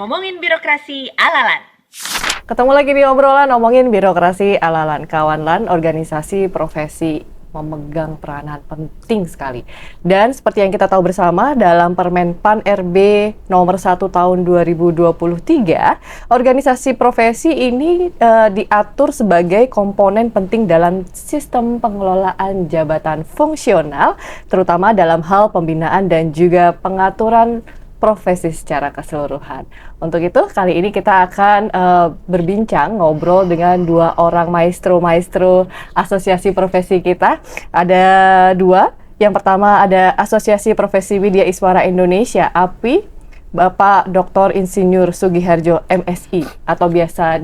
ngomongin birokrasi ala-lan. Ketemu lagi di obrolan ngomongin birokrasi ala-lan. Kawanlan, organisasi profesi memegang peranan penting sekali. Dan seperti yang kita tahu bersama, dalam Permen PAN RB nomor 1 tahun 2023, organisasi profesi ini diatur sebagai komponen penting dalam sistem pengelolaan jabatan fungsional, terutama dalam hal pembinaan dan juga pengaturan profesi secara keseluruhan. Untuk itu, kali ini kita akan berbincang, ngobrol dengan dua orang maestro asosiasi profesi kita. Ada dua. Yang pertama ada Asosiasi Profesi Widya Iswara Indonesia, API, Bapak Dr. Insinyur Sugiharjo, MSI, atau biasa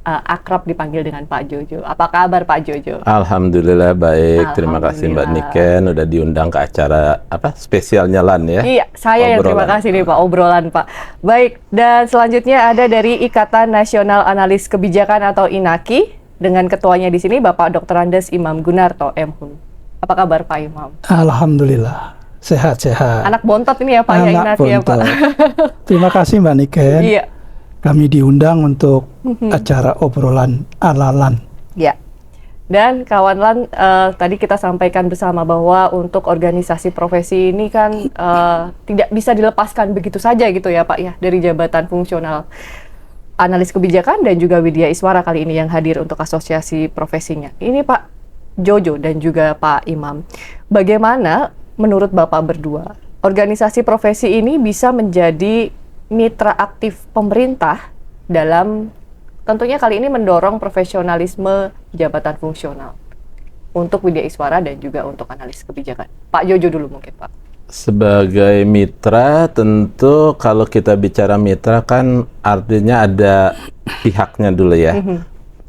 akrab dipanggil dengan Pak Jojo. Apa kabar Pak Jojo? Alhamdulillah baik, terima kasih Mbak Niken udah diundang ke acara spesialnya LAN ya. Iya, saya yang terima kasih nih Pak, obrolan Pak. Baik, dan selanjutnya ada dari Ikatan Nasional Analis Kebijakan atau INAKI, dengan ketuanya di sini Bapak Dr. Andes Imam Gunarto, MHun. Apa kabar Pak Imam? Alhamdulillah, sehat-sehat. Anak bontot ini ya Pak, ya INAKI ya Pak. Terima kasih Mbak Niken. Iya. Kami diundang untuk acara obrolan ala-lan. Ya, dan kawan-lan, tadi kita sampaikan bersama bahwa untuk organisasi profesi ini kan tidak bisa dilepaskan begitu saja gitu ya Pak ya, dari jabatan fungsional analis kebijakan dan juga Widya Iswara kali ini yang hadir untuk asosiasi profesinya. Ini Pak Jojo dan juga Pak Imam, bagaimana menurut Bapak berdua organisasi profesi ini bisa menjadi mitra aktif pemerintah dalam tentunya kali ini mendorong profesionalisme jabatan fungsional untuk Widya Iswara dan juga untuk analis kebijakan. Pak Jojo dulu mungkin Pak. Sebagai mitra tentu kalau kita bicara mitra kan artinya ada pihaknya dulu ya.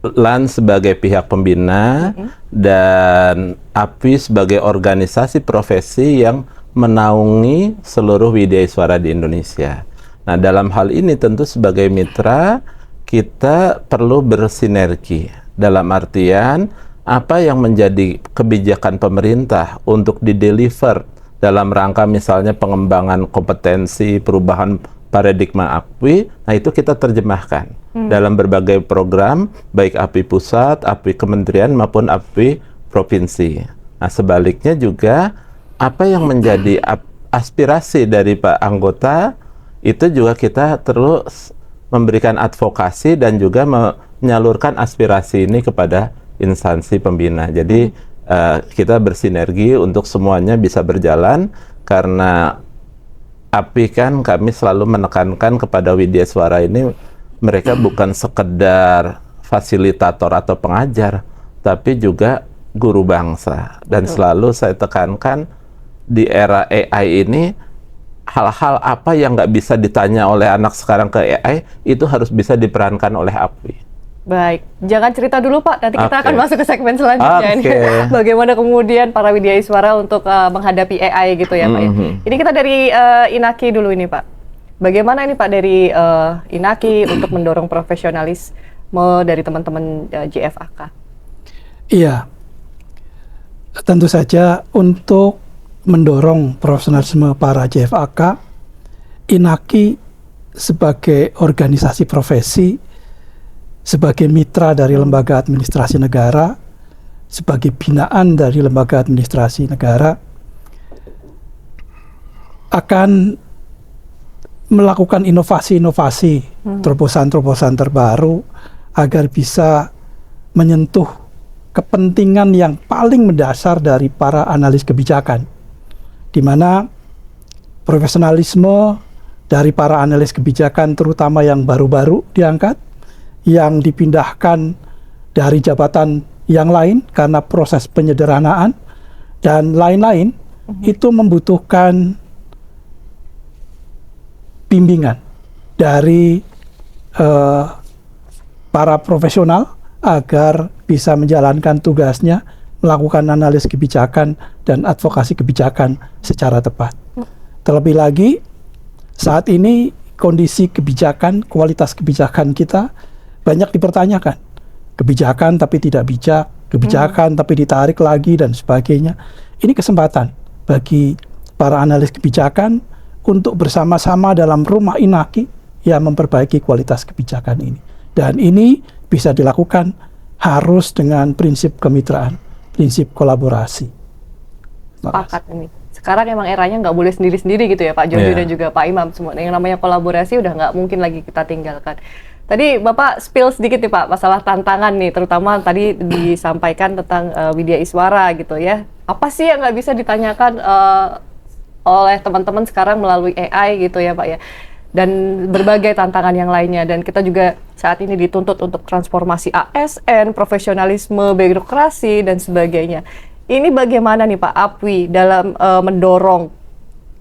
LAN sebagai pihak pembina dan API sebagai organisasi profesi yang menaungi seluruh Widya Iswara di Indonesia. Nah, dalam hal ini tentu sebagai mitra kita perlu bersinergi dalam artian apa yang menjadi kebijakan pemerintah untuk dideliver dalam rangka misalnya pengembangan kompetensi, perubahan paradigma API, nah itu kita terjemahkan dalam berbagai program baik API pusat, API kementerian maupun API provinsi. Nah, sebaliknya juga apa yang menjadi aspirasi dari Pak anggota itu juga kita terus memberikan advokasi dan juga menyalurkan aspirasi ini kepada instansi pembina. Jadi kita bersinergi untuk semuanya bisa berjalan karena API kan kami selalu menekankan kepada Widya Iswara ini mereka bukan sekedar fasilitator atau pengajar, tapi juga guru bangsa. Dan selalu saya tekankan di era AI ini hal-hal apa yang nggak bisa ditanya oleh anak sekarang ke AI itu harus bisa diperankan oleh API. Baik, jangan cerita dulu Pak, nanti kita akan masuk ke segmen selanjutnya ini. Bagaimana kemudian para Widya Iswara untuk menghadapi AI gitu ya Pak ya. Ini kita dari INAKI dulu ini Pak. Bagaimana ini Pak dari INAKI untuk mendorong profesionalisme dari teman-teman JFAK? Iya, tentu saja untuk mendorong profesionalisme para JFAK, INAKI sebagai organisasi profesi, sebagai mitra dari lembaga administrasi negara, sebagai binaan dari lembaga administrasi negara, akan melakukan inovasi-inovasi, terobosan-terobosan terbaru agar bisa menyentuh kepentingan yang paling mendasar dari para analis kebijakan, di mana profesionalisme dari para analis kebijakan terutama yang baru-baru diangkat, yang dipindahkan dari jabatan yang lain karena proses penyederhanaan dan lain-lain, itu membutuhkan bimbingan dari para profesional agar bisa menjalankan tugasnya, melakukan analis kebijakan dan advokasi kebijakan secara tepat. Terlebih lagi, saat ini kondisi kebijakan, kualitas kebijakan kita banyak dipertanyakan. Kebijakan tapi tidak bijak, kebijakan tapi ditarik lagi dan sebagainya. Ini kesempatan bagi para analis kebijakan untuk bersama-sama dalam rumah INAKI yang memperbaiki kualitas kebijakan ini. Dan ini bisa dilakukan harus dengan prinsip kemitraan, prinsip kolaborasi. Sepakat ini. Sekarang emang eranya nggak boleh sendiri-sendiri gitu ya Pak Jody dan juga Pak Imam. Semua yang namanya kolaborasi udah nggak mungkin lagi kita tinggalkan. Tadi Bapak spill sedikit nih Pak, masalah tantangan nih, terutama tadi disampaikan tentang Widya Iswara gitu ya. Apa sih yang nggak bisa ditanyakan oleh teman-teman sekarang melalui AI gitu ya Pak ya. Dan berbagai tantangan yang lainnya. Dan kita juga saat ini dituntut untuk transformasi ASN, profesionalisme, birokrasi, dan sebagainya. Ini bagaimana nih Pak APWI dalam mendorong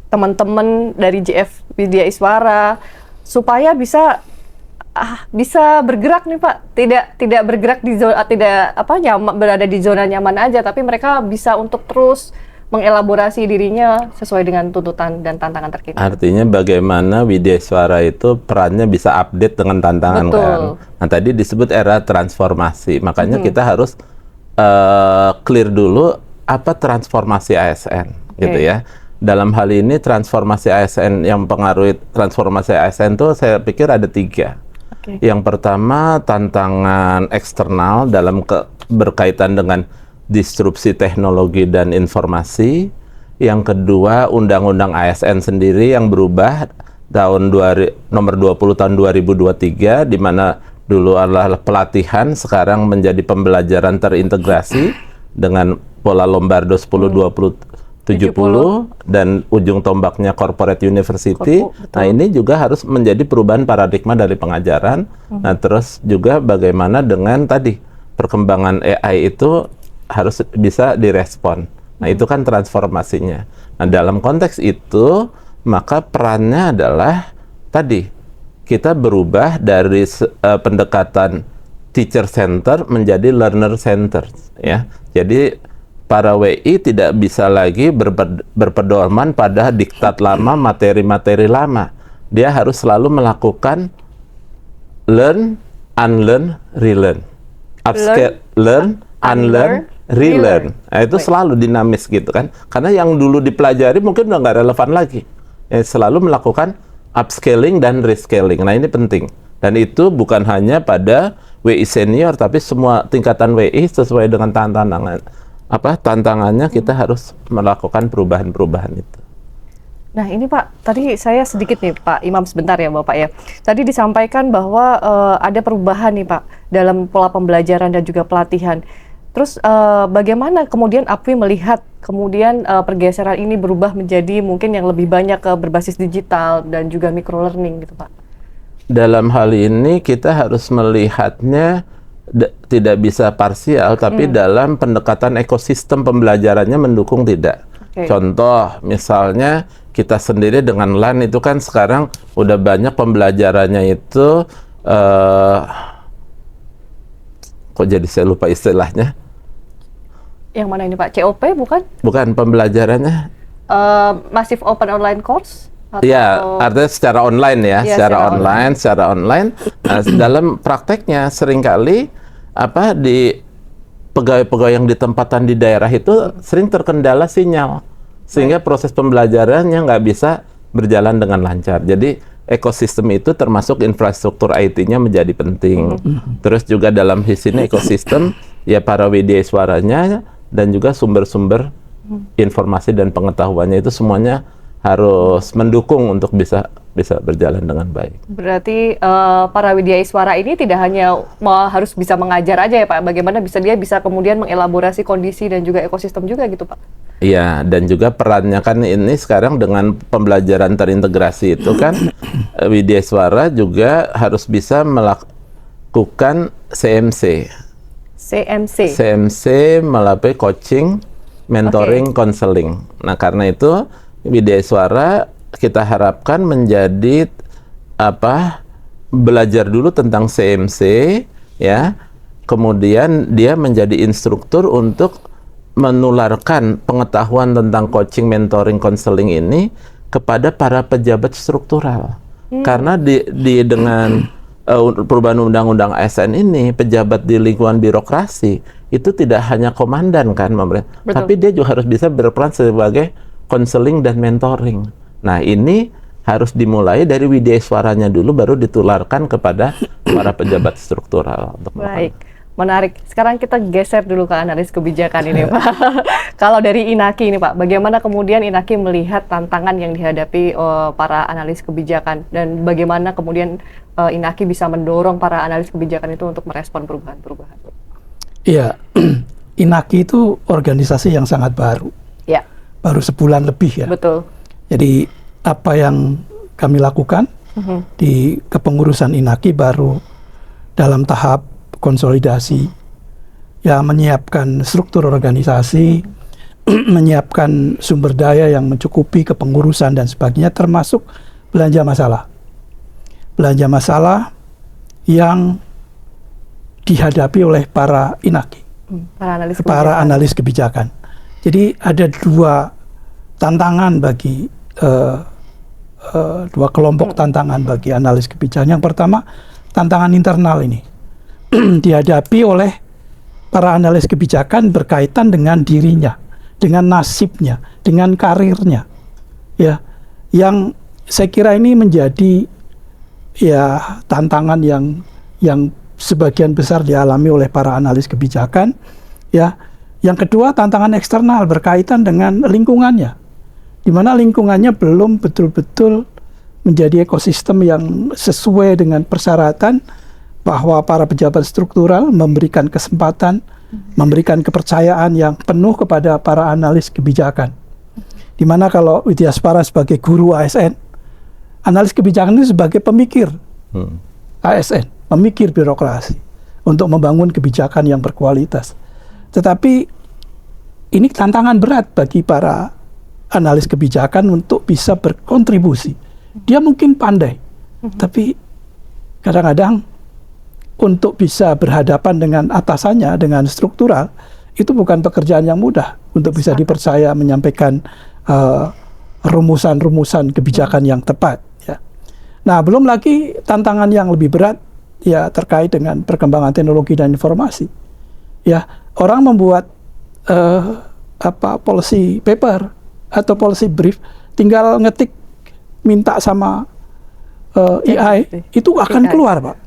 teman-teman dari JF Widya Iswara supaya bisa bergerak nih Pak, tidak bergerak di zona berada di zona nyaman aja, tapi mereka bisa untuk terus mengelaborasi dirinya sesuai dengan tuntutan dan tantangan terkini. Artinya bagaimana Widya Iswara itu perannya bisa update dengan tantangan. Betul. Kan. Nah tadi disebut era transformasi, makanya kita harus clear dulu apa transformasi ASN gitu ya. Dalam hal ini transformasi ASN yang mempengaruhi transformasi ASN itu saya pikir ada 3. Yang pertama tantangan eksternal dalam berkaitan dengan disrupsi teknologi dan informasi. Yang kedua undang-undang ASN sendiri yang berubah nomor 20 tahun 2023 di mana dulu adalah pelatihan, sekarang menjadi pembelajaran terintegrasi dengan pola Lombardo 10-20-70 dan ujung tombaknya corporate university. Nah ini juga harus menjadi perubahan paradigma dari pengajaran. Nah terus juga bagaimana dengan tadi perkembangan AI itu harus bisa direspon. Nah itu kan transformasinya. Nah dalam konteks itu maka perannya adalah tadi kita berubah dari pendekatan teacher center menjadi learner center ya. Jadi para WI tidak bisa lagi berpedoman pada diktat lama, materi-materi lama. Dia harus selalu melakukan learn, unlearn, relearn. Upscale, learn, unlearn, relearn. Nah, itu selalu dinamis gitu kan. Karena yang dulu dipelajari mungkin udah nggak relevan lagi. Selalu melakukan upscaling dan rescaling. Nah ini penting. Dan itu bukan hanya pada WI senior, tapi semua tingkatan WI sesuai dengan tantangannya kita harus melakukan perubahan-perubahan itu. Nah ini Pak, tadi saya sedikit nih Pak Imam sebentar ya Bapak ya. Tadi disampaikan bahwa ada perubahan nih Pak dalam pola pembelajaran dan juga pelatihan. Terus bagaimana kemudian APWI melihat kemudian pergeseran ini berubah menjadi mungkin yang lebih banyak ke berbasis digital dan juga micro learning gitu Pak? Dalam hal ini kita harus melihatnya tidak bisa parsial, tapi dalam pendekatan ekosistem pembelajarannya mendukung tidak. Contoh misalnya kita sendiri dengan LAN itu kan sekarang udah banyak pembelajarannya itu kok jadi saya lupa istilahnya. Yang mana ini Pak? COP bukan? Bukan pembelajarannya. Massive Open Online Course? Iya, artinya secara online ya, secara online. Nah, dalam prakteknya seringkali di pegawai-pegawai yang ditempatkan di daerah itu sering terkendala sinyal, sehingga proses pembelajarannya nggak bisa berjalan dengan lancar. Jadi ekosistem itu termasuk infrastruktur IT-nya menjadi penting. Terus juga dalam sini ekosistem ya para Widya Iswaranya dan juga sumber-sumber informasi dan pengetahuannya itu semuanya harus mendukung untuk bisa berjalan dengan baik. Berarti para Widya Iswara ini tidak hanya harus bisa mengajar aja ya Pak, bagaimana dia bisa kemudian mengelaborasi kondisi dan juga ekosistem juga gitu Pak? Iya, dan juga perannya kan ini sekarang dengan pembelajaran terintegrasi itu kan Widya Iswara juga harus bisa melakukan CMC melalui coaching, mentoring, counseling. Nah karena itu Widya Iswara kita harapkan menjadi belajar dulu tentang CMC ya, kemudian dia menjadi instruktur untuk menularkan pengetahuan tentang coaching, mentoring, counseling ini kepada para pejabat struktural. Karena dengan perubahan undang-undang ASN ini, pejabat di lingkungan birokrasi itu tidak hanya komandan kan, tapi dia juga harus bisa berperan sebagai counseling dan mentoring. Nah ini harus dimulai dari widyaswaranya dulu, baru ditularkan kepada para pejabat struktural. Baik, menarik. Sekarang kita geser dulu ke analis kebijakan ini, Pak. Kalau dari Inaki ini, Pak, bagaimana kemudian Inaki melihat tantangan yang dihadapi para analis kebijakan, dan bagaimana kemudian Inaki bisa mendorong para analis kebijakan itu untuk merespon perubahan-perubahan? Iya, Inaki itu organisasi yang sangat baru. Ya. Baru sebulan lebih ya. Betul. Jadi apa yang kami lakukan di kepengurusan Inaki baru dalam tahap konsolidasi, ya, menyiapkan struktur organisasi, menyiapkan sumber daya yang mencukupi kepengurusan dan sebagainya, termasuk belanja masalah. Belanja masalah yang dihadapi oleh para Inaki, para analis kebijakan. Jadi ada dua tantangan bagi dua kelompok tantangan bagi analis kebijakan. Yang pertama, tantangan internal ini dihadapi oleh para analis kebijakan berkaitan dengan dirinya, dengan nasibnya, dengan karirnya, ya, yang saya kira ini menjadi ya tantangan yang sebagian besar dialami oleh para analis kebijakan, ya. Yang kedua, tantangan eksternal berkaitan dengan lingkungannya, di mana lingkungannya belum betul-betul menjadi ekosistem yang sesuai dengan persyaratan bahwa para pejabat struktural memberikan kesempatan, memberikan kepercayaan yang penuh kepada para analis kebijakan. Di mana kalau Widyaspara sebagai guru ASN, analis kebijakan itu sebagai pemikir ASN, pemikir birokrasi untuk membangun kebijakan yang berkualitas. Tetapi ini tantangan berat bagi para analis kebijakan untuk bisa berkontribusi. Dia mungkin pandai, tapi kadang-kadang untuk bisa berhadapan dengan atasannya, dengan struktural, itu bukan pekerjaan yang mudah untuk bisa dipercaya menyampaikan rumusan-rumusan kebijakan yang tepat. Ya. Nah, belum lagi tantangan yang lebih berat, ya, terkait dengan perkembangan teknologi dan informasi. Ya, orang membuat policy paper atau policy brief, tinggal ngetik minta sama AI, itu akan keluar, Pak.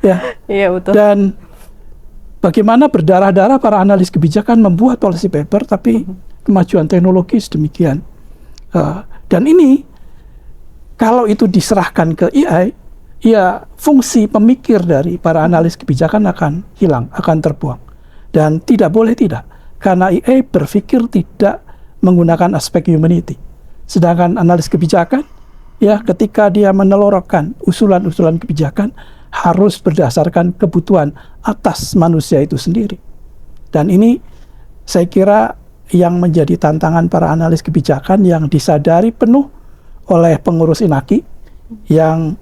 Ya. Iya, betul. Dan bagaimana berdarah-darah para analis kebijakan membuat policy paper, tapi kemajuan teknologi sedemikian. Dan ini kalau itu diserahkan ke AI, ya fungsi pemikir dari para analis kebijakan akan hilang, akan terbuang. Dan tidak boleh tidak, karena AI berpikir tidak menggunakan aspek humanity. Sedangkan analis kebijakan, ya, ketika dia menelurkan usulan-usulan kebijakan, harus berdasarkan kebutuhan atas manusia itu sendiri. Dan ini saya kira yang menjadi tantangan para analis kebijakan yang disadari penuh oleh pengurus Inaki, yang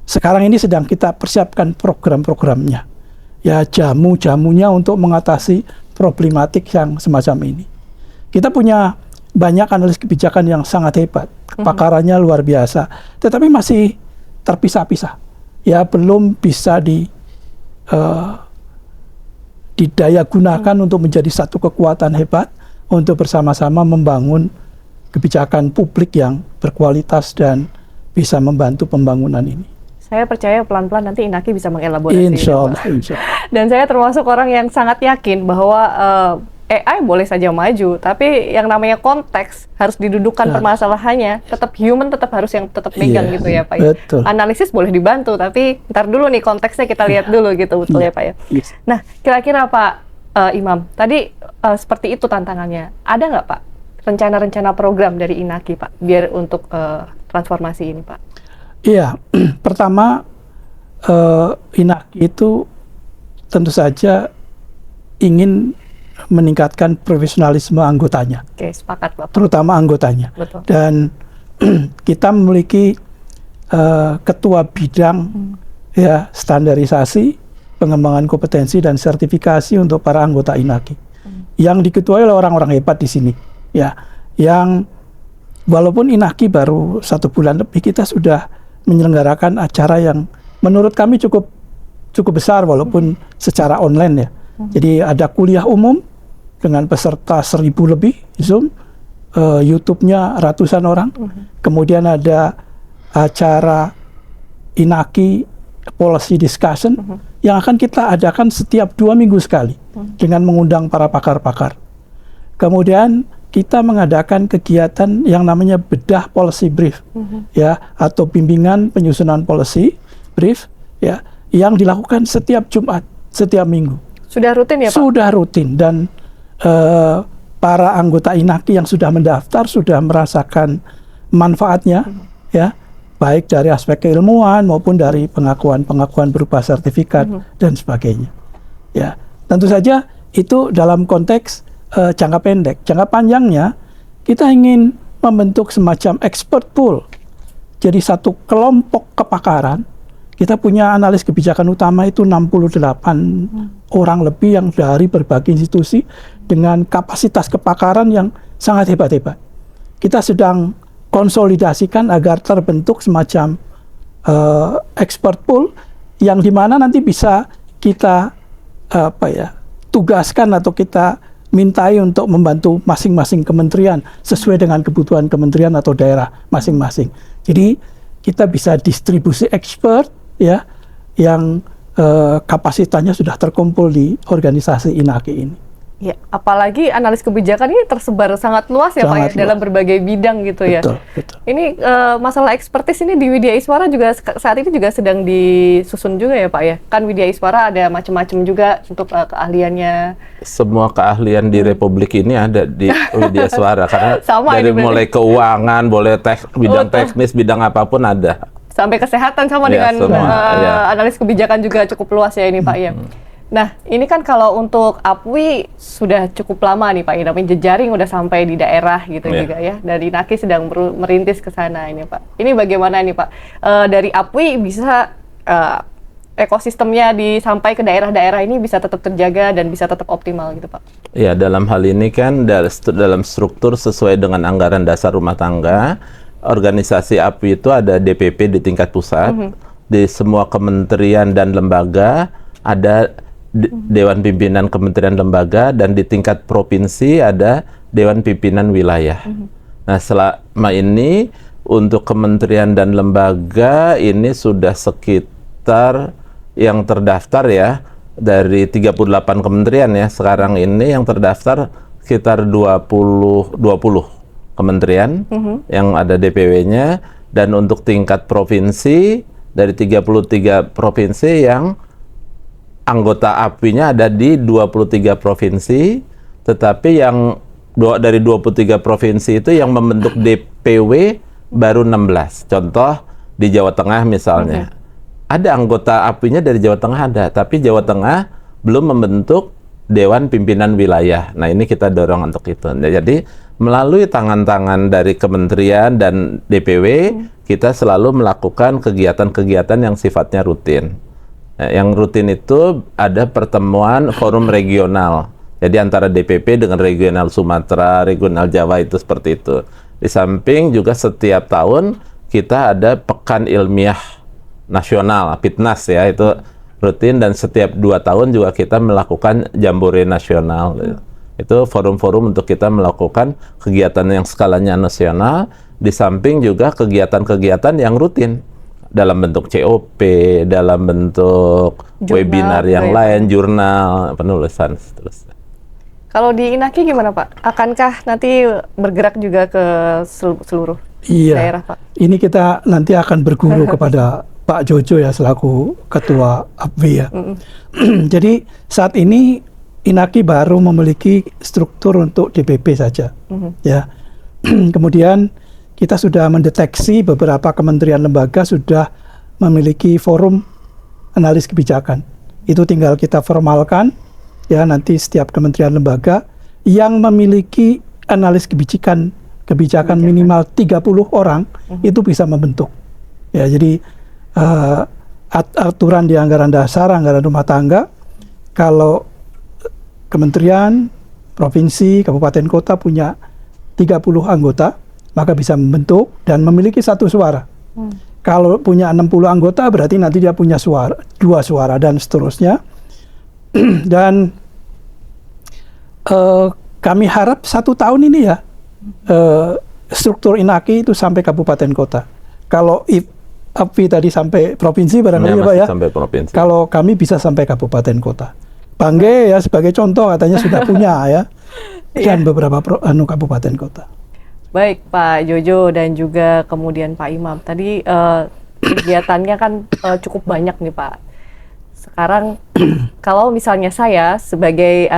sekarang ini sedang kita persiapkan program-programnya, ya, jamu-jamunya untuk mengatasi problematik yang semacam ini. Kita punya banyak analis kebijakan yang sangat hebat, kepakarannya luar biasa, tetapi masih terpisah-pisah, ya, belum bisa didaya gunakan untuk menjadi satu kekuatan hebat untuk bersama-sama membangun kebijakan publik yang berkualitas dan bisa membantu pembangunan ini. Saya percaya pelan-pelan nanti Inaki bisa mengelaborasi. Insya Allah, insya Allah. Dan saya termasuk orang yang sangat yakin bahwa AI boleh saja maju, tapi yang namanya konteks harus didudukkan permasalahannya, tetap human, tetap harus yang tetap megang gitu ya, Pak. Betul. Analisis boleh dibantu, tapi ntar dulu nih konteksnya kita lihat dulu gitu, betul ya, Pak ya. Yes. Nah, kira-kira Pak Imam, tadi seperti itu tantangannya. Ada nggak, Pak, rencana-rencana program dari Inaki, Pak, biar untuk transformasi ini, Pak? Iya, pertama Inaki itu tentu saja ingin meningkatkan profesionalisme anggotanya. Oke, sepakat, Bapak. Terutama anggotanya. Betul. Dan kita memiliki ketua bidang ya standarisasi, pengembangan kompetensi dan sertifikasi untuk para anggota Inaki, yang diketuai oleh orang-orang hebat di sini. Ya, yang walaupun Inaki baru 1 bulan lebih, kita sudah menyelenggarakan acara yang menurut kami cukup besar walaupun secara online ya. Jadi ada kuliah umum dengan peserta 1.000 lebih Zoom, YouTube-nya ratusan orang. Kemudian ada acara Inaki Policy Discussion yang akan kita adakan setiap 2 minggu sekali dengan mengundang para pakar-pakar. Kemudian kita mengadakan kegiatan yang namanya bedah policy brief, ya, atau bimbingan penyusunan policy brief, ya, yang dilakukan setiap Jumat, setiap minggu. Sudah rutin ya Pak? Sudah rutin, dan para anggota Inaki yang sudah mendaftar sudah merasakan manfaatnya, ya, baik dari aspek keilmuan maupun dari pengakuan berupa sertifikat dan sebagainya. Ya, tentu saja itu dalam konteks jangka pendek. Jangka panjangnya kita ingin membentuk semacam expert pool. Jadi satu kelompok kepakaran. Kita punya analis kebijakan utama itu 68 orang lebih yang dari berbagai institusi dengan kapasitas kepakaran yang sangat hebat-hebat. Kita sedang konsolidasikan agar terbentuk semacam expert pool yang dimana nanti bisa kita tugaskan atau kita mintai untuk membantu masing-masing kementerian sesuai dengan kebutuhan kementerian atau daerah masing-masing. Jadi kita bisa distribusi expert, ya, yang kapasitasnya sudah terkumpul di organisasi Inaki ini. Ya, apalagi analis kebijakan ini tersebar sangat luas ya Pak, ya, dalam berbagai bidang gitu ya. Betul. Ini masalah ekspertis ini di Widya Iswara juga saat ini juga sedang disusun juga ya Pak ya. Kan Widya Iswara ada macam-macam juga untuk keahliannya. Semua keahlian di Republik ini ada di Widya Iswara karena Sama dari ini mulai keuangan, bidang teknis, bidang apapun ada. Sampai kesehatan sama Ya, dengan analis kebijakan juga cukup luas ya ini Pak ya. Nah, ini kan kalau untuk APWI sudah cukup lama nih Pak, namanya jejaring udah sampai di daerah gitu juga ya. Dari Inaki sedang merintis ke sana ini Pak. Ini bagaimana nih Pak? Dari APWI bisa ekosistemnya sampai ke daerah-daerah ini bisa tetap terjaga dan bisa tetap optimal gitu Pak? Ya, dalam hal ini kan dalam struktur sesuai dengan anggaran dasar rumah tangga, organisasi APWI itu ada DPP di tingkat pusat, di semua kementerian dan lembaga ada Dewan Pimpinan Kementerian Lembaga, dan di tingkat provinsi ada Dewan Pimpinan Wilayah. Nah, selama ini untuk kementerian dan lembaga ini sudah sekitar yang terdaftar ya, dari 38 kementerian ya, sekarang ini yang terdaftar sekitar 20 kementerian yang ada DPW-nya, dan untuk tingkat provinsi dari 33 provinsi yang anggota APWI-nya ada di 23 provinsi, tetapi yang dari 23 provinsi itu yang membentuk DPW baru 16. Contoh di Jawa Tengah misalnya. Ada anggota APWI-nya dari Jawa Tengah ada, tapi Jawa Tengah belum membentuk Dewan Pimpinan Wilayah. Nah, ini kita dorong untuk itu. Jadi, melalui tangan-tangan dari kementerian dan DPW, kita selalu melakukan kegiatan-kegiatan yang sifatnya rutin. Yang rutin itu ada pertemuan forum regional. Jadi antara DPP dengan regional Sumatera, regional Jawa itu seperti itu. Di samping juga setiap tahun kita ada pekan ilmiah nasional, PITNAS ya, itu rutin, dan setiap 2 tahun juga kita melakukan jambore nasional. Itu forum-forum untuk kita melakukan kegiatan yang skalanya nasional, di samping juga kegiatan-kegiatan yang rutin dalam bentuk COP, dalam bentuk webinar yang lain, jurnal, penulisan, seterusnya. Kalau di Inaki gimana Pak? Akankah nanti bergerak juga ke seluruh daerah Pak? Ini kita nanti akan berguru kepada Pak Jojo ya, selaku Ketua APWI ya. Jadi saat ini Inaki baru memiliki struktur untuk DPP saja, ya. Kemudian kita sudah mendeteksi beberapa kementerian lembaga sudah memiliki forum analis kebijakan. Itu tinggal kita formalkan, ya, nanti setiap kementerian lembaga yang memiliki analis kebijakan minimal 30 orang itu bisa membentuk. Ya, jadi aturan di anggaran dasar, anggaran rumah tangga, kalau kementerian, provinsi, kabupaten kota punya 30 anggota, maka bisa membentuk dan memiliki 1 suara. Kalau punya 60 anggota berarti nanti dia punya 2 suara dan seterusnya. Dan kami harap 1 tahun ini ya, struktur Inaki itu sampai kabupaten kota. Kalau API tadi sampai provinsi barangkali ya, Pak ya. Sampai provinsi. Kalau kami bisa sampai kabupaten kota. Bangge ya sebagai contoh katanya sudah punya ya. Dan beberapa kabupaten kota. Baik Pak Jojo dan juga kemudian Pak Imam. Tadi kegiatannya kan cukup banyak nih Pak. Sekarang kalau misalnya saya sebagai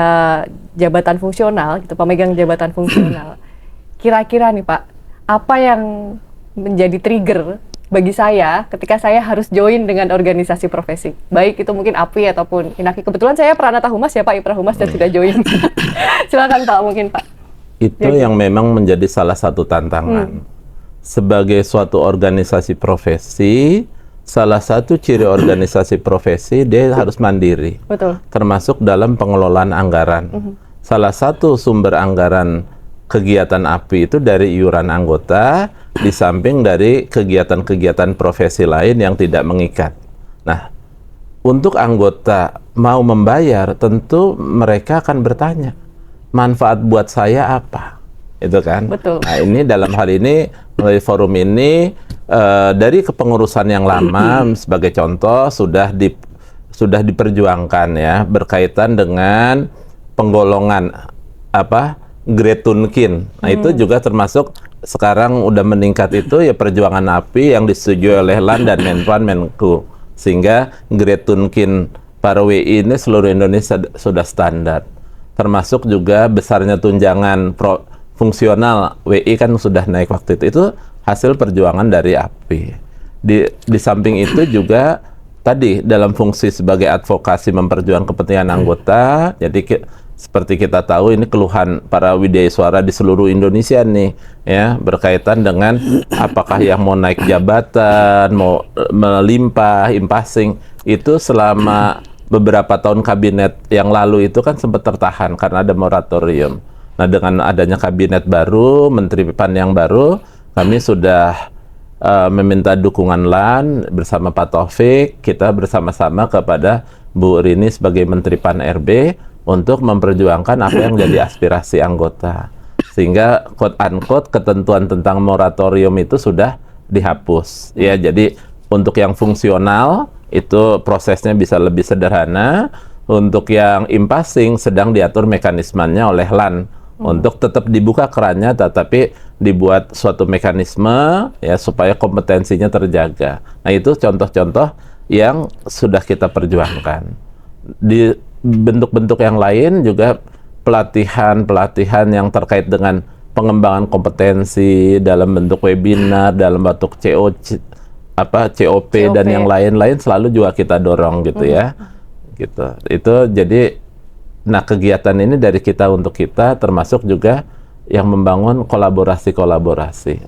jabatan fungsional, gitu, pemegang jabatan fungsional, kira-kira nih Pak, apa yang menjadi trigger bagi saya ketika saya harus join dengan organisasi profesi? Baik itu mungkin API ataupun Inaki. Kebetulan saya Pranata Humas ya Pak, Ipra Humas dan sudah join. Silakan Pak, mungkin Pak. Itu yang memang menjadi salah satu tantangan. Sebagai suatu organisasi profesi, salah satu ciri organisasi profesi dia harus mandiri. Betul. Termasuk dalam pengelolaan anggaran. Salah satu sumber anggaran kegiatan API itu dari iuran anggota, di samping dari kegiatan-kegiatan profesi lain yang tidak mengikat. Nah, untuk anggota mau membayar, tentu mereka akan bertanya, manfaat buat saya apa? Itu kan? Betul. Nah, ini dalam hal ini, melalui forum ini, dari kepengurusan yang lama, sebagai contoh, sudah diperjuangkan ya, berkaitan dengan penggolongan Grade Tunkin. Nah, itu juga termasuk sekarang udah meningkat itu ya perjuangan API yang disetujui oleh LAN dan Menpan Menku. Sehingga Grade Tunkin para WI ini seluruh Indonesia sudah standar. Termasuk juga besarnya tunjangan fungsional WI kan sudah naik waktu itu. Itu hasil perjuangan dari API. Di samping itu juga tadi dalam fungsi sebagai advokasi memperjuangkan kepentingan anggota. Jadi seperti kita tahu ini keluhan para widya suara di seluruh Indonesia nih ya, berkaitan dengan apakah yang mau naik jabatan, mau melimpah, impasing, itu selama beberapa tahun kabinet yang lalu itu kan sempat tertahan karena ada moratorium. Nah, dengan adanya kabinet baru, Menteri PAN yang baru, kami sudah meminta dukungan LAN bersama Pak Taufik, kita bersama-sama kepada Bu Rini sebagai Menteri PAN RB untuk memperjuangkan apa yang jadi aspirasi anggota. Sehingga quote-unquote ketentuan tentang moratorium itu sudah dihapus. Ya, jadi untuk yang fungsional itu prosesnya bisa lebih sederhana. Untuk yang impasing sedang diatur mekanismenya oleh LAN untuk tetap dibuka kerannya, tetapi dibuat suatu mekanisme ya supaya kompetensinya terjaga. Nah, itu contoh-contoh yang sudah kita perjuangkan. Di bentuk-bentuk yang lain juga pelatihan yang terkait dengan pengembangan kompetensi dalam bentuk webinar, dalam bentuk COP dan yang lain-lain selalu juga kita dorong gitu ya. Gitu. Itu jadi kegiatan ini dari kita untuk kita, termasuk juga yang membangun kolaborasi.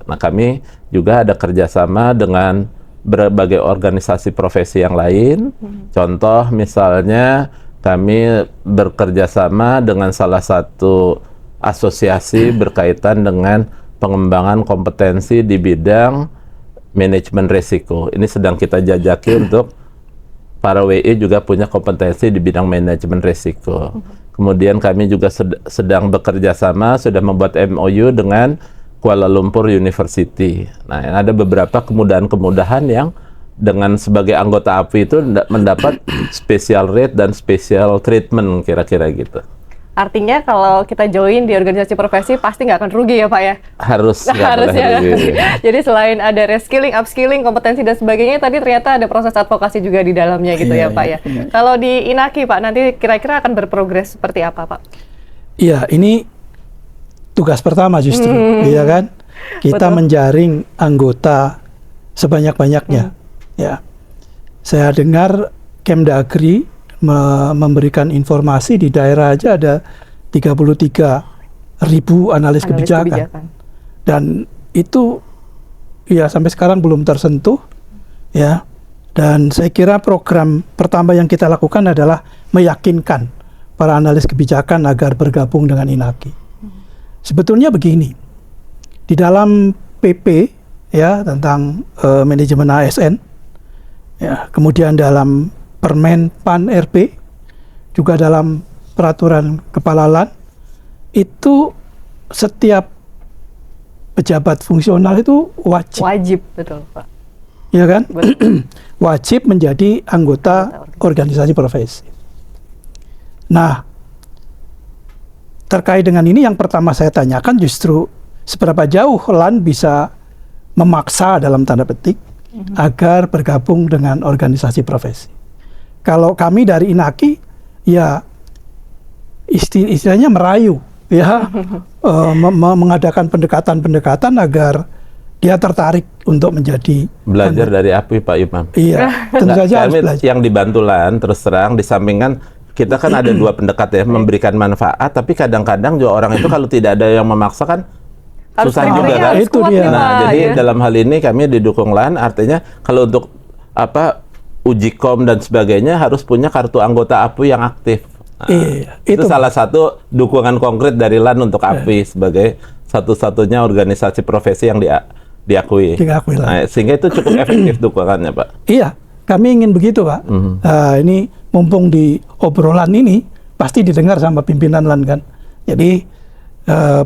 Nah, kami juga ada kerjasama dengan berbagai organisasi profesi yang lain. Contoh misalnya kami bekerjasama dengan salah satu asosiasi berkaitan dengan pengembangan kompetensi di bidang manajemen risiko. Ini sedang kita jajaki untuk para WI juga punya kompetensi di bidang manajemen risiko. Kemudian kami juga sedang bekerja sama, sudah membuat MOU dengan Kuala Lumpur University. Nah, ada beberapa kemudahan-kemudahan yang dengan sebagai anggota API itu mendapat special rate dan special treatment, kira-kira gitu. Artinya kalau kita join di organisasi profesi pasti nggak akan rugi ya Pak ya? Harus ya. Jadi selain ada reskilling, upskilling, kompetensi dan sebagainya, tadi ternyata ada proses advokasi juga di dalamnya gitu ya Pak ya. Kalau di Inaki Pak, nanti kira-kira akan berprogres seperti apa Pak? Iya, ini tugas pertama justru, iya kan? Kita menjaring anggota sebanyak-banyaknya. Ya, saya dengar Kemdagri memberikan informasi di daerah aja ada 33.000 analis kebijakan. Dan itu ya sampai sekarang belum tersentuh ya. Dan saya kira program pertama yang kita lakukan adalah meyakinkan para analis kebijakan agar bergabung dengan Inaki. Sebetulnya begini, di dalam PP ya tentang manajemen ASN ya, kemudian dalam Permen PAN RB, juga dalam peraturan Kepala LAN, itu setiap pejabat fungsional itu wajib, Wajib, betul Pak. ya kan? Betul. Wajib menjadi anggota organisasi profesi. Nah, terkait dengan ini yang pertama saya tanyakan justru seberapa jauh LAN bisa memaksa dalam tanda petik agar bergabung dengan organisasi profesi. Kalau kami dari Inaki ya istilahnya merayu ya mengadakan pendekatan-pendekatan agar dia tertarik untuk menjadi Belajar dari API Pak Imam. Iya, tentu Nggak, saja harus kami belajar. yang dibantu LAN terus terang disampingkan kita kan ada dua pendekat ya, memberikan manfaat, tapi kadang-kadang juga orang itu kalau tidak ada yang memaksa kan Harus susah mentalnya juga kan. harus Itu kuat dia. nih, Nah, Pak, jadi ya. dalam hal ini kami didukung LAN, artinya kalau untuk uji kom dan sebagainya harus punya kartu anggota API yang aktif. Nah, Iya, itu itu. salah satu dukungan konkret dari LAN untuk API sebagai satu-satunya organisasi profesi yang diakui. Diakui LAN. Nah, sehingga itu cukup efektif dukungannya, Pak. Iya, kami ingin begitu, Pak. Ini mumpung di obrolan ini pasti didengar sama pimpinan LAN kan. Jadi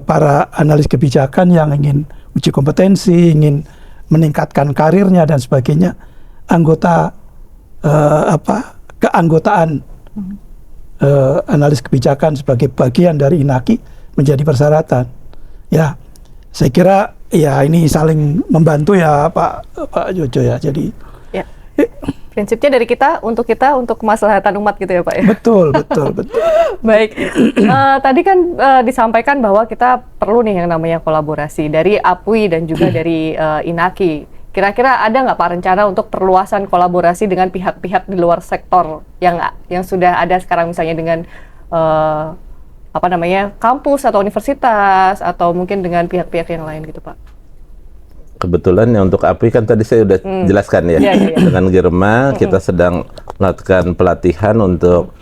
para analis kebijakan yang ingin uji kompetensi, ingin meningkatkan karirnya dan sebagainya, keanggotaan analis kebijakan sebagai bagian dari Inaki menjadi persyaratan. Ya, saya kira ya ini saling membantu ya Pak Jojo ya. Jadi Ya. Prinsipnya dari kita untuk kemaslahatan umat gitu ya Pak ya. betul. Baik, tadi kan disampaikan bahwa kita perlu nih yang namanya kolaborasi dari APWI dan juga dari Inaki. Kira-kira ada nggak Pak rencana untuk perluasan kolaborasi dengan pihak-pihak di luar sektor yang sudah ada sekarang, misalnya dengan kampus atau universitas atau mungkin dengan pihak-pihak yang lain gitu Pak? Kebetulan ya untuk API kan tadi saya sudah jelaskan ya. Iya. Dengan Girma kita sedang melakukan pelatihan untuk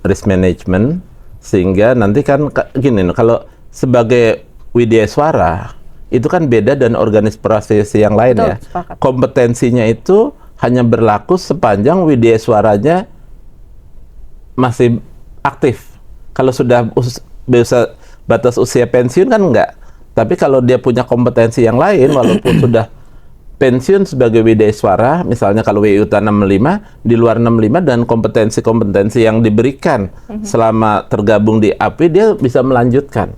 risk management, sehingga nanti kan gini, kalau sebagai Widya Suara itu kan beda dan organisasi yang lain. Betul, ya. sepakat. Kompetensinya itu hanya berlaku sepanjang Widya Suaranya masih aktif. Kalau sudah batas usia pensiun kan enggak. Tapi kalau dia punya kompetensi yang lain, walaupun sudah pensiun sebagai Widya Suara, misalnya kalau WIUTA 65, di luar 65 dan kompetensi-kompetensi yang diberikan selama tergabung di API, dia bisa melanjutkan.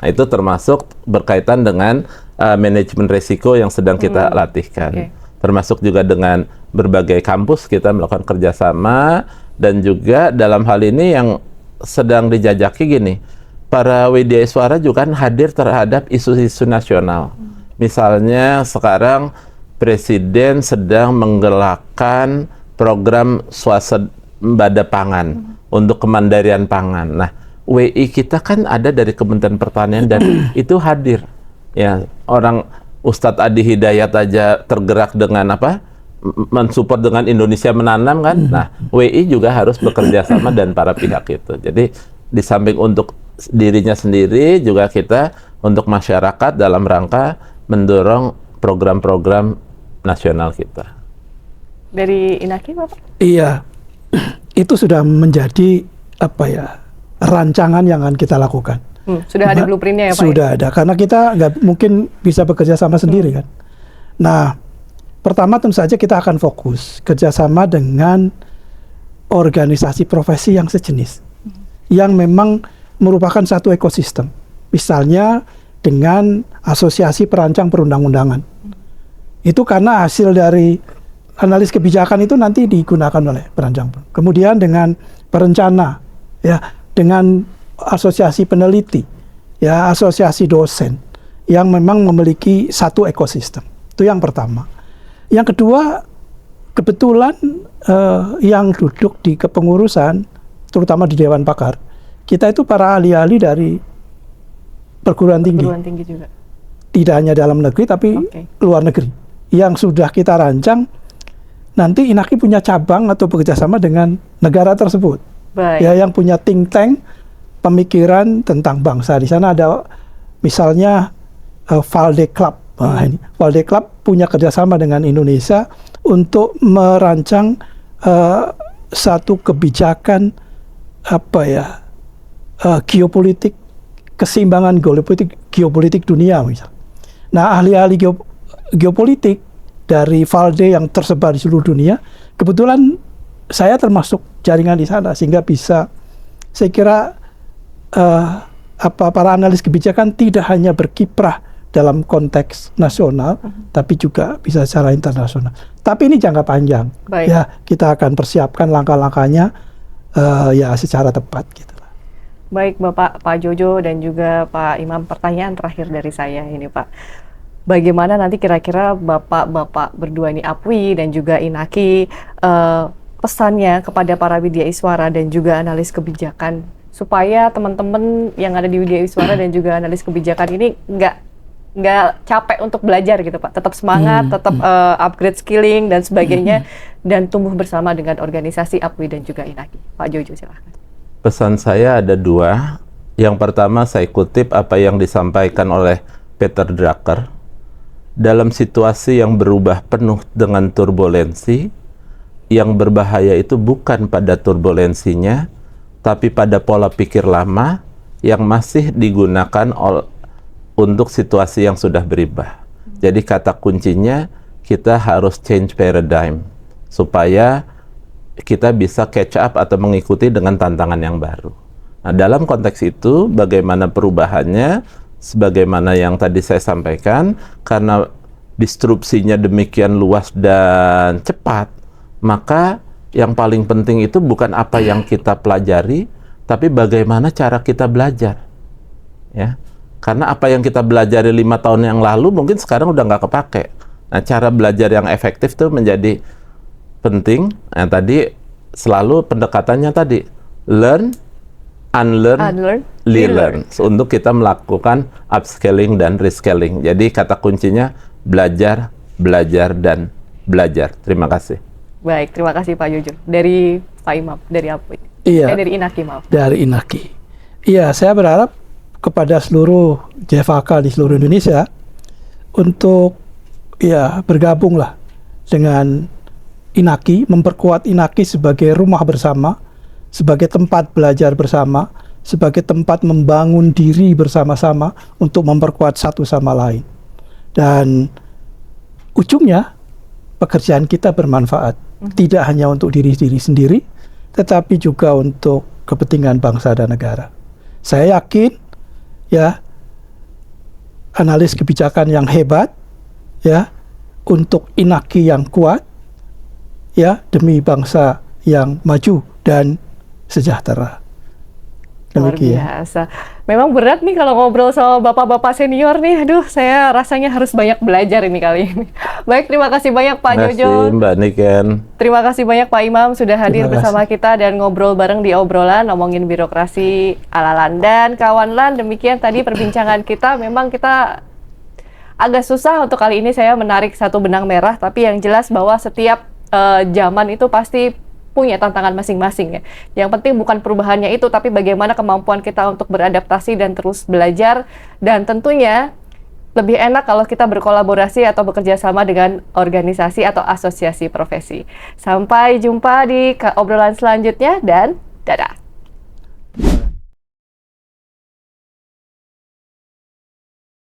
Nah, itu termasuk berkaitan dengan manajemen risiko yang sedang kita latihkan. Termasuk juga dengan berbagai kampus kita melakukan kerjasama, dan juga dalam hal ini yang sedang dijajaki gini, para Widya Suara juga kan hadir terhadap isu-isu nasional. Misalnya sekarang Presiden sedang menggelakkan program swasembada pangan untuk kemandirian pangan. Nah, WI kita kan ada dari Kementerian Pertanian dan itu hadir. Ya, orang Ustadz Adi Hidayat aja tergerak dengan mensupport dengan Indonesia Menanam kan. Nah, WI juga harus bekerja sama dan para pihak itu. Jadi di samping untuk dirinya sendiri, juga kita untuk masyarakat dalam rangka mendorong program-program nasional kita. Dari Inaki Bapak? Iya, itu sudah menjadi rancangan yang akan kita lakukan. Sudah ada blueprintnya ya Pak? Sudah ada, karena kita nggak mungkin bisa bekerja sama sendiri kan. Nah, pertama tentu saja kita akan fokus kerjasama dengan organisasi profesi yang sejenis, yang memang merupakan satu ekosistem. Misalnya dengan asosiasi perancang perundang-undangan. Itu karena hasil dari analis kebijakan itu nanti digunakan oleh perancang. Kemudian dengan perencana, ya, dengan asosiasi peneliti, ya, asosiasi dosen yang memang memiliki satu ekosistem. Itu yang pertama. Yang kedua, kebetulan yang duduk di kepengurusan, terutama di Dewan Pakar, kita itu para ahli-ahli dari perguruan tinggi. Perguruan tinggi juga. Tidak hanya dalam negeri, tapi luar negeri. Yang sudah kita rancang, nanti Inaki punya cabang atau bekerjasama dengan negara tersebut. Baik. Ya, yang punya think tank pemikiran tentang bangsa. Di sana ada misalnya Valde Club. Nah, ini Valde Club punya kerjasama dengan Indonesia untuk merancang satu kebijakan geopolitik, keseimbangan geopolitik dunia misal. Nah, ahli-ahli geopolitik dari Valde yang tersebar di seluruh dunia, kebetulan saya termasuk jaringan di sana, sehingga bisa, saya kira para analis kebijakan tidak hanya berkiprah dalam konteks nasional, tapi juga bisa secara internasional. Tapi ini jangka panjang. Baik. Ya, kita akan persiapkan langkah-langkahnya ya secara tepat gitu. Baik Bapak, Pak Jojo dan juga Pak Imam, pertanyaan terakhir dari saya ini Pak. Bagaimana nanti kira-kira Bapak-Bapak berdua ini, Apwi dan juga Inaki, pesannya kepada para Widya Iswara dan juga analis kebijakan supaya teman-teman yang ada di Widya Iswara dan juga analis kebijakan ini nggak capek untuk belajar gitu Pak, tetap semangat, tetap upgrade skilling dan sebagainya, dan tumbuh bersama dengan organisasi Apwi dan juga Inaki. Pak Jojo silahkan. Pesan saya ada dua. Yang pertama, saya kutip apa yang disampaikan oleh Peter Drucker. Dalam situasi yang berubah penuh dengan turbulensi, yang berbahaya itu bukan pada turbulensinya, tapi pada pola pikir lama yang masih digunakan untuk situasi yang sudah berubah. Jadi kata kuncinya, kita harus change paradigm supaya kita bisa catch up atau mengikuti dengan tantangan yang baru. Nah, dalam konteks itu, bagaimana perubahannya, sebagaimana yang tadi saya sampaikan, karena disrupsinya demikian luas dan cepat, maka yang paling penting itu bukan apa yang kita pelajari, tapi bagaimana cara kita belajar. Ya, karena apa yang kita belajari 5 tahun yang lalu mungkin sekarang udah nggak kepake. Nah, cara belajar yang efektif itu menjadi penting. Nah, tadi selalu pendekatannya tadi learn, unlearn, relearn, untuk kita melakukan upscaling dan rescaling. Jadi kata kuncinya belajar, belajar, dan belajar. Terima kasih. Baik, terima kasih Pak Jojo. Dari Pak Imam, dari Apwi. Iya. Dari Inaki, maaf. Dari Inaki. Iya, saya berharap kepada seluruh JFK di seluruh Indonesia untuk ya bergabunglah dengan Inaki, memperkuat Inaki sebagai rumah bersama, sebagai tempat belajar bersama, sebagai tempat membangun diri bersama-sama untuk memperkuat satu sama lain. Dan ujungnya pekerjaan kita bermanfaat, tidak hanya untuk diri-diri sendiri, tetapi juga untuk kepentingan bangsa dan negara. Saya yakin ya analis kebijakan yang hebat ya untuk Inaki yang kuat ya demi bangsa yang maju dan sejahtera. Luar biasa. Memang berat nih kalau ngobrol sama bapak-bapak senior nih. Aduh, saya rasanya harus banyak belajar ini kali ini. Baik, terima kasih banyak Pak Jojo. Terima kasih Mbak Niken. Terima kasih banyak Pak Imam sudah hadir bersama kita dan ngobrol bareng di obrolan ngomongin birokrasi ala Lan. Dan kawan Lan, demikian tadi perbincangan kita. Memang kita agak susah untuk kali ini saya menarik satu benang merah, tapi yang jelas bahwa setiap zaman itu pasti punya tantangan masing-masing ya. Yang penting bukan perubahannya itu, tapi bagaimana kemampuan kita untuk beradaptasi dan terus belajar. Dan tentunya lebih enak kalau kita berkolaborasi atau bekerja sama dengan organisasi atau asosiasi profesi. Sampai jumpa di obrolan selanjutnya dan dadah.